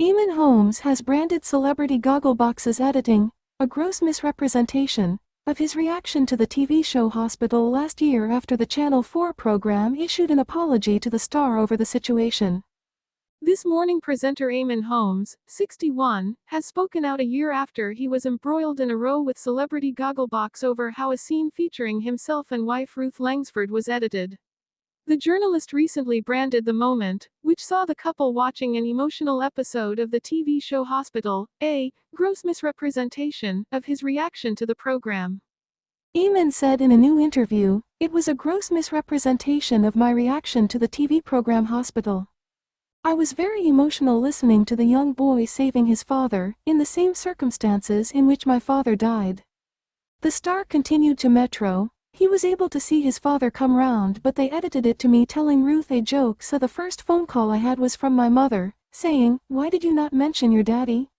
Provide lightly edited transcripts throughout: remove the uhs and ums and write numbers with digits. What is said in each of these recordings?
Eamonn Holmes has branded Celebrity Gogglebox's editing a gross misrepresentation of his reaction to the TV show Hospital last year after the Channel 4 program issued an apology to the star over the situation. This morning presenter Eamonn Holmes, 61, has spoken out a year after he was embroiled in a row with Celebrity Gogglebox over how a scene featuring himself and wife Ruth Langsford was edited. The journalist recently branded the moment, which saw the couple watching an emotional episode of the TV show Hospital, a gross misrepresentation of his reaction to the program. Eamonn said in a new interview, "It was a gross misrepresentation of my reaction to the TV program Hospital. I was very emotional listening to the young boy saving his father, in the same circumstances in which my father died." The star continued to Metro, "He was able to see his father come round, but they edited it to me telling Ruth a joke, so the first phone call I had was from my mother, saying, 'Why did you not mention your daddy?'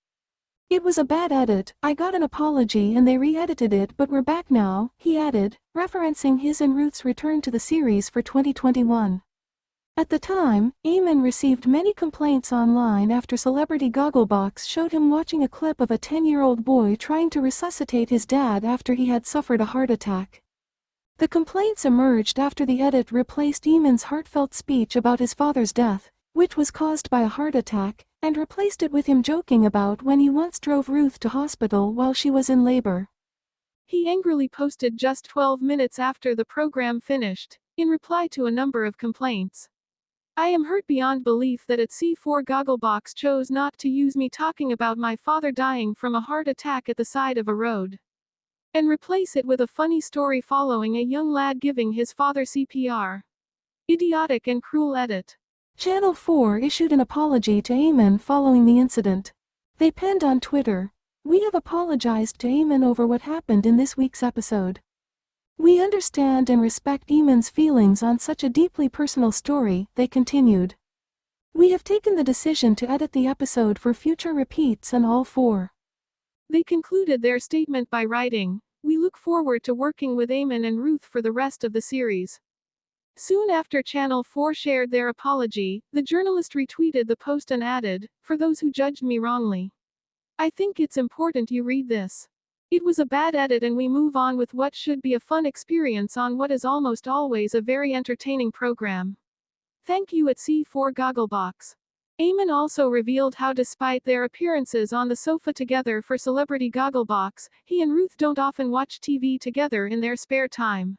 It was a bad edit. I got an apology and they re-edited it, but we're back now," he added, referencing his and Ruth's return to the series for 2021. At the time, Eamonn received many complaints online after Celebrity Gogglebox showed him watching a clip of a 10-year-old boy trying to resuscitate his dad after he had suffered a heart attack. The complaints emerged after the edit replaced Eamonn's heartfelt speech about his father's death, which was caused by a heart attack, and replaced it with him joking about when he once drove Ruth to hospital while she was in labor. He angrily posted just 12 minutes after the program finished, in reply to a number of complaints. "I am hurt beyond belief that at C4 Gogglebox chose not to use me talking about my father dying from a heart attack at the side of a road, and replace it with a funny story following a young lad giving his father CPR. Idiotic and cruel edit." Channel 4 issued an apology to Eamonn following the incident. They penned on Twitter, "We have apologized to Eamonn over what happened in this week's episode. We understand and respect Eamonn's feelings on such a deeply personal story," they continued. "We have taken the decision to edit the episode for future repeats on all four." They concluded their statement by writing, "We look forward to working with Eamonn and Ruth for the rest of the series." Soon after Channel 4 shared their apology, the journalist retweeted the post and added, "For those who judged me wrongly, I think it's important you read this. It was a bad edit and we move on with what should be a fun experience on what is almost always a very entertaining program. Thank you at C4 Gogglebox." Eamonn also revealed how despite their appearances on the sofa together for Celebrity Gogglebox, he and Ruth don't often watch TV together in their spare time.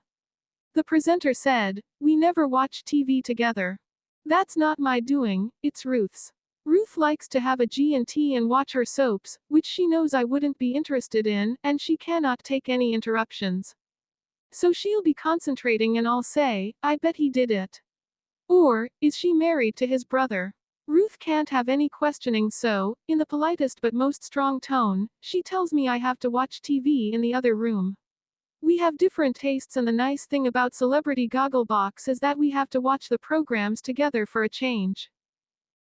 The presenter said, "We never watch TV together. That's not my doing, it's Ruth's. Ruth likes to have a G&T and watch her soaps, which she knows I wouldn't be interested in, and she cannot take any interruptions. So she'll be concentrating and I'll say, 'I bet he did it.' Or, 'Is she married to his brother?' Ruth can't have any questioning, so, in the politest but most strong tone, she tells me I have to watch TV in the other room. We have different tastes and the nice thing about Celebrity Gogglebox is that we have to watch the programs together for a change."